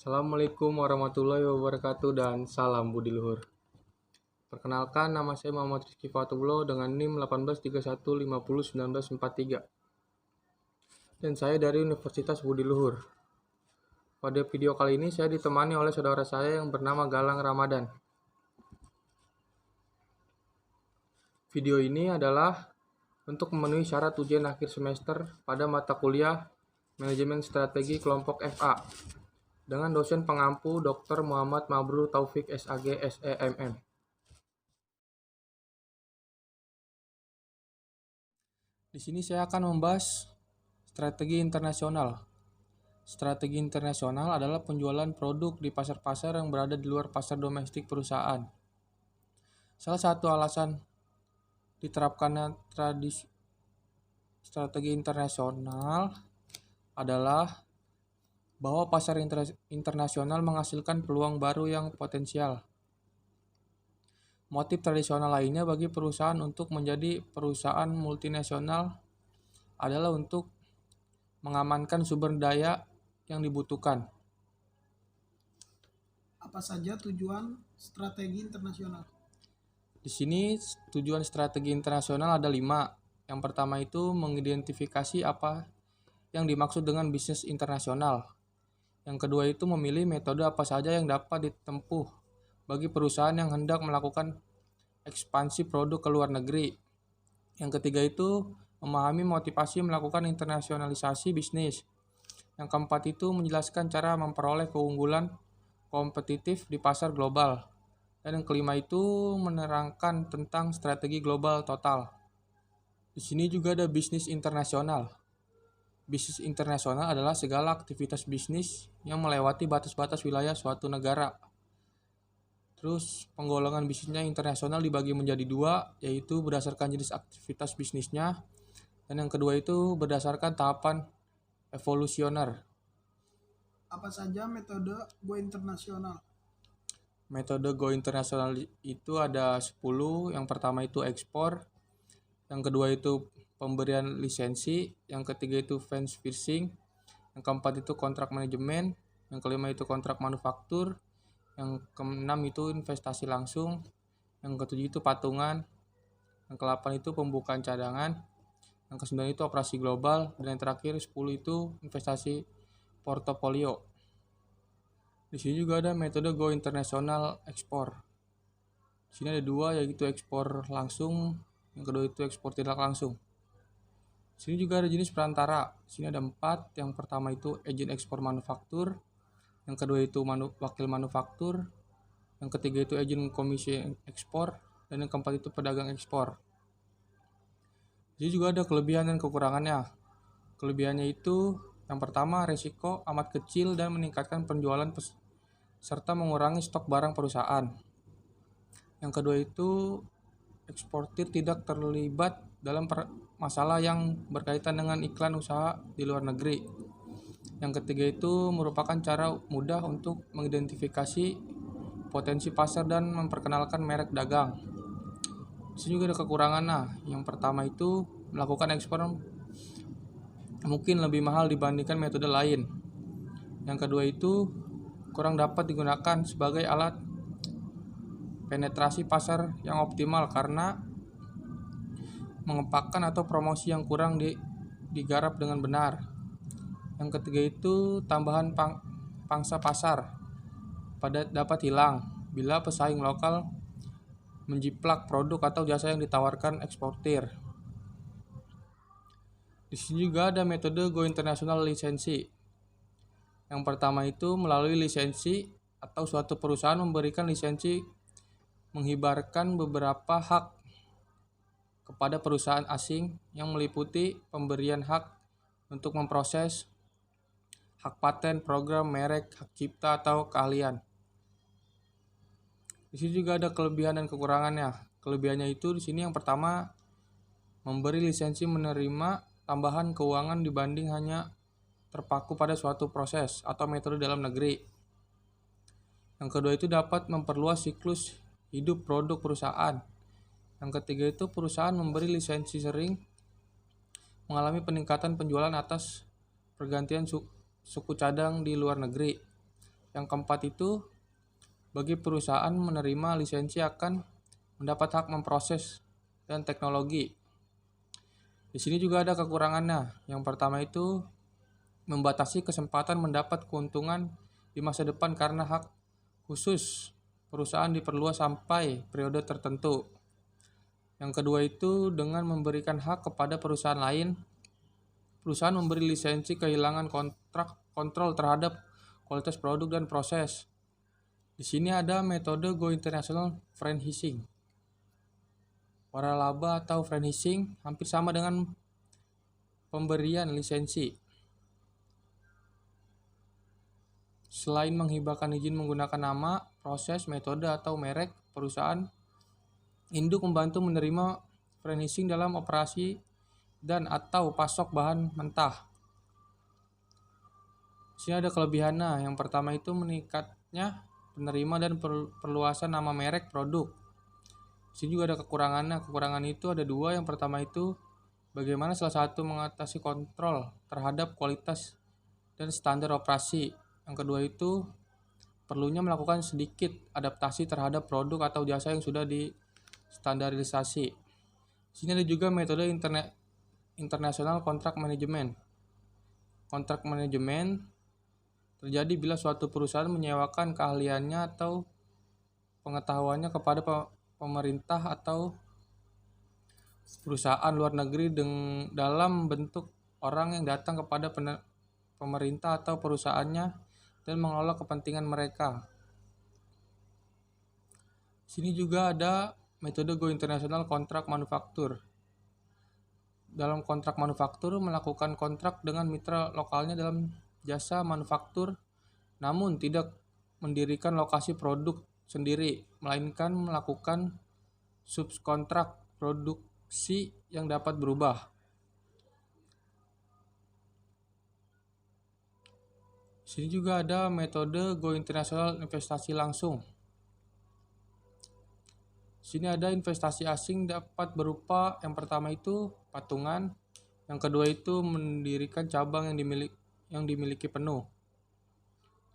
Assalamualaikum warahmatullahi wabarakatuh dan salam budi luhur. Perkenalkan, nama saya Muhammad Rizky Fatullah dengan NIM 1831501943 dan saya dari Universitas Budi Luhur. Pada video kali ini saya ditemani oleh saudara saya yang bernama Galang Ramadan. Video ini adalah untuk memenuhi syarat ujian akhir semester pada mata kuliah Manajemen Strategi Kelompok FA dengan dosen pengampu Dr. Muhammad Mabrur Taufik SAG SEMM. Di sini saya akan membahas strategi internasional. Strategi internasional adalah penjualan produk di pasar-pasar yang berada di luar pasar domestik perusahaan. Salah satu alasan diterapkannya strategi internasional adalah bahwa pasar internasional menghasilkan peluang baru yang potensial. Motif tradisional lainnya bagi perusahaan untuk menjadi perusahaan multinasional adalah untuk mengamankan sumber daya yang dibutuhkan. Apa saja tujuan strategi internasional? Di sini tujuan strategi internasional ada 5. Yang pertama itu mengidentifikasi apa yang dimaksud dengan bisnis internasional. Yang kedua itu memilih metode apa saja yang dapat ditempuh bagi perusahaan yang hendak melakukan ekspansi produk ke luar negeri. Yang ketiga itu memahami motivasi melakukan internasionalisasi bisnis. Yang keempat itu menjelaskan cara memperoleh keunggulan kompetitif di pasar global. Dan yang kelima itu menerangkan tentang strategi global total. Di sini juga ada bisnis internasional. Bisnis internasional adalah segala aktivitas bisnis yang melewati batas-batas wilayah suatu negara. Terus penggolongan bisnisnya internasional dibagi menjadi 2, yaitu berdasarkan jenis aktivitas bisnisnya, dan yang kedua itu berdasarkan tahapan evolusioner. Apa saja metode go internasional? Metode go internasional itu ada 10. Yang pertama itu ekspor, yang kedua itu pemberian lisensi, yang ketiga itu fence fishing, yang keempat itu kontrak manajemen, yang kelima itu kontrak manufaktur, yang keenam itu investasi langsung, yang ketujuh itu patungan, yang ke-8 itu pembukaan cadangan, yang ke-9 itu operasi global, dan yang terakhir 10 itu investasi portofolio. Di sini juga ada metode go internasional ekspor. Di sini ada 2, yaitu ekspor langsung, yang kedua itu ekspor tidak langsung. Di sini juga ada jenis perantara. Di sini ada 4. Yang pertama itu agen ekspor manufaktur, yang kedua itu wakil manufaktur, yang ketiga itu agen komisi ekspor, dan yang keempat itu pedagang ekspor. Jadi juga ada kelebihan dan kekurangannya. Kelebihannya itu yang pertama resiko amat kecil dan meningkatkan penjualan serta mengurangi stok barang perusahaan. Yang kedua itu eksportir tidak terlibat dalam masalah yang berkaitan dengan iklan usaha di luar negeri. Yang ketiga itu merupakan cara mudah untuk mengidentifikasi potensi pasar dan memperkenalkan merek dagang. Di sini juga ada kekurangan. Yang pertama itu melakukan ekspor mungkin lebih mahal dibandingkan metode lain. Yang kedua itu kurang dapat digunakan sebagai alat penetrasi pasar yang optimal karena mengepakkan atau promosi yang kurang digarap dengan benar. Yang ketiga itu tambahan pangsa pasar dapat hilang bila pesaing lokal menjiplak produk atau jasa yang ditawarkan eksportir. Di sini juga ada metode go internasional lisensi. Yang pertama itu melalui lisensi atau suatu perusahaan memberikan lisensi menghibarkan beberapa hak kepada perusahaan asing yang meliputi pemberian hak untuk memproses hak paten, program, merek, hak cipta atau keahlian. Di sini juga ada kelebihan dan kekurangannya. Kelebihannya itu di sini yang pertama memberi lisensi menerima tambahan keuangan dibanding hanya terpaku pada suatu proses atau metode dalam negeri. Yang kedua itu dapat memperluas siklus hidup produk perusahaan. Yang ketiga itu perusahaan memberi lisensi sering mengalami peningkatan penjualan atas pergantian suku cadang di luar negeri. Yang keempat itu, bagi perusahaan menerima lisensi akan mendapat hak memproses dan teknologi. Di sini juga ada kekurangannya. Yang pertama itu membatasi kesempatan mendapat keuntungan di masa depan karena hak khusus perusahaan diperluas sampai periode tertentu. Yang kedua itu dengan memberikan hak kepada perusahaan lain, perusahaan memberi lisensi kehilangan kontrol terhadap kualitas produk dan proses. Di sini ada metode Go International Franchising. Waralaba atau franchising hampir sama dengan pemberian lisensi. Selain menghibahkan izin menggunakan nama, proses, metode, atau merek, perusahaan induk membantu menerima franchising dalam operasi dan atau pasok bahan mentah. Di sini ada kelebihannya. Yang pertama itu meningkatnya penerima dan perluasan nama merek produk. Di sini juga ada kekurangannya. Kekurangan itu ada dua. Yang pertama itu bagaimana salah satu mengatasi kontrol terhadap kualitas dan standar operasi. Yang kedua itu perlunya melakukan sedikit adaptasi terhadap produk atau jasa yang sudah distandarisasi. Di sini ada juga metode internasional kontrak manajemen. Kontrak manajemen terjadi bila suatu perusahaan menyewakan keahliannya atau pengetahuannya kepada pemerintah atau perusahaan luar negeri dalam bentuk orang yang datang kepada pemerintah atau perusahaannya dan mengelola kepentingan mereka. Sini juga ada metode Go International Kontrak Manufaktur. Dalam kontrak manufaktur melakukan kontrak dengan mitra lokalnya dalam jasa manufaktur, namun tidak mendirikan lokasi produk sendiri, melainkan melakukan subkontrak produksi yang dapat berubah. Sini juga ada metode Go International Investasi Langsung. Sini ada investasi asing dapat berupa yang pertama itu patungan, yang kedua itu mendirikan cabang yang dimiliki penuh.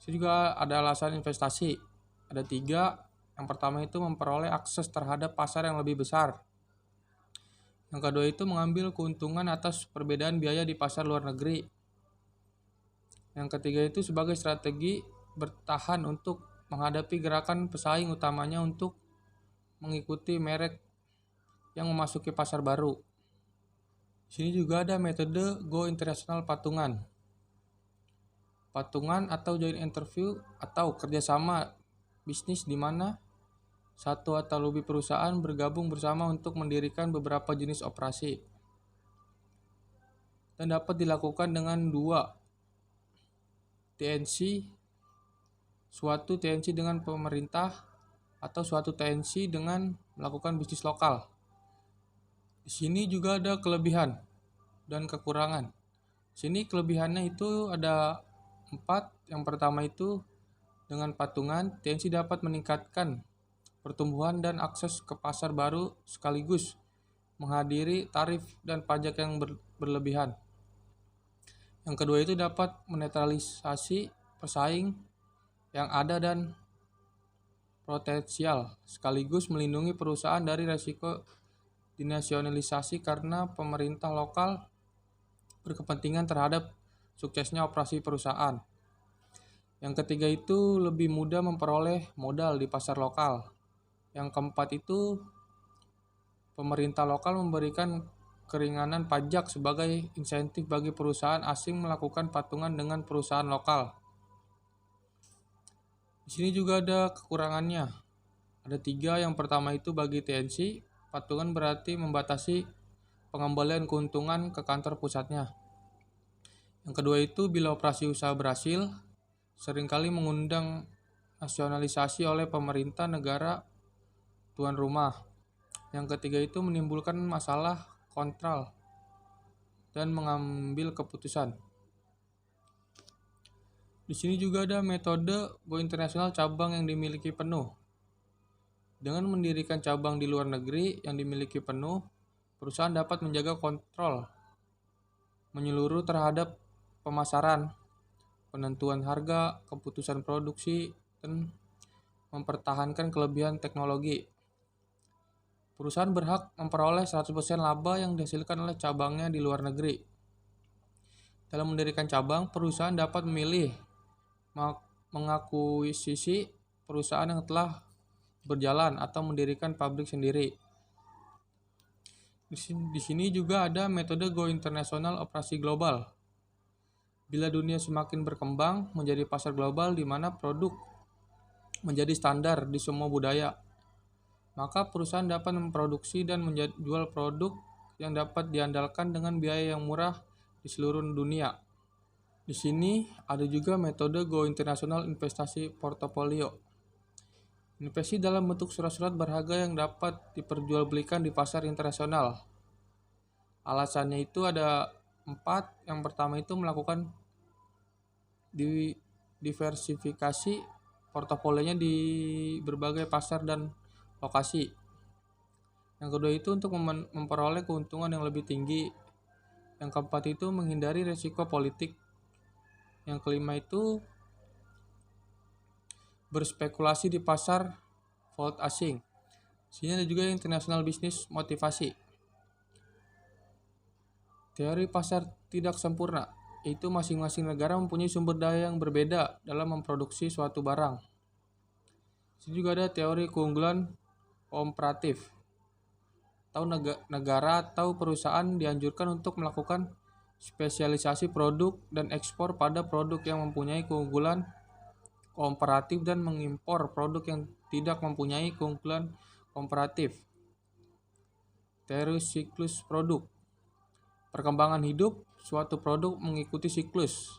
Sini juga ada alasan investasi. Ada 3. Yang pertama itu memperoleh akses terhadap pasar yang lebih besar. Yang kedua itu mengambil keuntungan atas perbedaan biaya di pasar luar negeri. Yang ketiga itu sebagai strategi bertahan untuk menghadapi gerakan pesaing utamanya untuk mengikuti merek yang memasuki pasar baru. Di sini juga ada metode Go International Patungan. Patungan atau joint interview atau kerjasama bisnis di mana satu atau lebih perusahaan bergabung bersama untuk mendirikan beberapa jenis operasi. Dan dapat dilakukan dengan 2 TNC, suatu TNC dengan pemerintah atau suatu TNC dengan melakukan bisnis lokal. Di sini juga ada kelebihan dan kekurangan. Di sini kelebihannya itu ada 4. Yang pertama itu dengan patungan, TNC dapat meningkatkan pertumbuhan dan akses ke pasar baru sekaligus menghadiri tarif dan pajak yang berlebihan. Yang kedua itu dapat menetralisasi pesaing yang ada dan potensial, sekaligus melindungi perusahaan dari risiko dinasionalisasi karena pemerintah lokal berkepentingan terhadap suksesnya operasi perusahaan. Yang ketiga itu lebih mudah memperoleh modal di pasar lokal. Yang keempat itu pemerintah lokal memberikan keringanan pajak sebagai insentif bagi perusahaan asing melakukan patungan dengan perusahaan lokal. Di sini juga ada kekurangannya. Ada 3. Yang pertama itu bagi TNC, patungan berarti membatasi pengembalian keuntungan ke kantor pusatnya. Yang kedua itu bila operasi usaha berhasil, seringkali mengundang nasionalisasi oleh pemerintah negara tuan rumah. Yang ketiga itu menimbulkan masalah kontrol dan mengambil keputusan. Di sini juga ada metode Go International cabang yang dimiliki penuh. Dengan mendirikan cabang di luar negeri yang dimiliki penuh, perusahaan dapat menjaga kontrol menyeluruh terhadap pemasaran, penentuan harga, keputusan produksi, dan mempertahankan kelebihan teknologi. Perusahaan berhak memperoleh 100% laba yang dihasilkan oleh cabangnya di luar negeri. Dalam mendirikan cabang, perusahaan dapat memilih mengakuisisi perusahaan yang telah berjalan atau mendirikan pabrik sendiri. Di sini juga ada metode Go International operasi global. Bila dunia semakin berkembang menjadi pasar global di mana produk menjadi standar di semua budaya, maka perusahaan dapat memproduksi dan menjual produk yang dapat diandalkan dengan biaya yang murah di seluruh dunia. Di sini ada juga metode Go International investasi portofolio. Investasi dalam bentuk surat-surat berharga yang dapat diperjualbelikan di pasar internasional. Alasannya itu ada 4. Yang pertama itu melakukan diversifikasi portofolionya di berbagai pasar dan lokasi. Yang kedua itu untuk memperoleh keuntungan yang lebih tinggi. Yang keempat itu menghindari risiko politik. Yang kelima itu berspekulasi di pasar vault asing. Sini ada juga international business motivasi. Teori pasar tidak sempurna, yaitu masing-masing negara mempunyai sumber daya yang berbeda dalam memproduksi suatu barang. Sini juga ada teori keunggulan komparatif. Negara atau perusahaan dianjurkan untuk melakukan spesialisasi produk dan ekspor pada produk yang mempunyai keunggulan komparatif dan mengimpor produk yang tidak mempunyai keunggulan komparatif. Teori siklus produk. Perkembangan hidup suatu produk mengikuti siklus.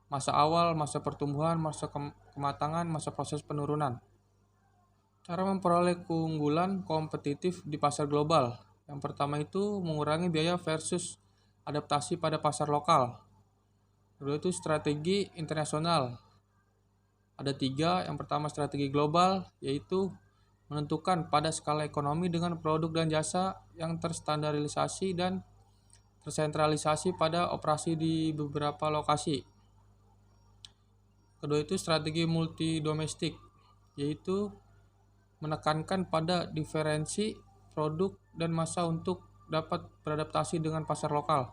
Masa awal, masa pertumbuhan, masa kematangan, masa proses penurunan. Cara memperoleh keunggulan kompetitif di pasar global. Yang pertama itu mengurangi biaya versus adaptasi pada pasar lokal. Kedua itu strategi internasional. Ada 3. Yang pertama strategi global, yaitu menentukan pada skala ekonomi dengan produk dan jasa yang terstandarisasi dan tersentralisasi pada operasi di beberapa lokasi. Kedua itu strategi multi domestik, yaitu menekankan pada diferensi produk dan masa untuk dapat beradaptasi dengan pasar lokal.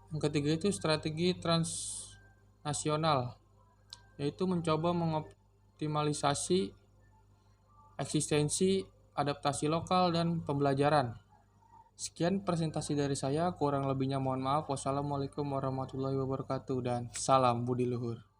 Yang ketiga itu strategi transnasional, yaitu mencoba mengoptimalisasi eksistensi, adaptasi lokal, dan pembelajaran. Sekian presentasi dari saya, kurang lebihnya mohon maaf. Wassalamualaikum warahmatullahi wabarakatuh dan salam budi luhur.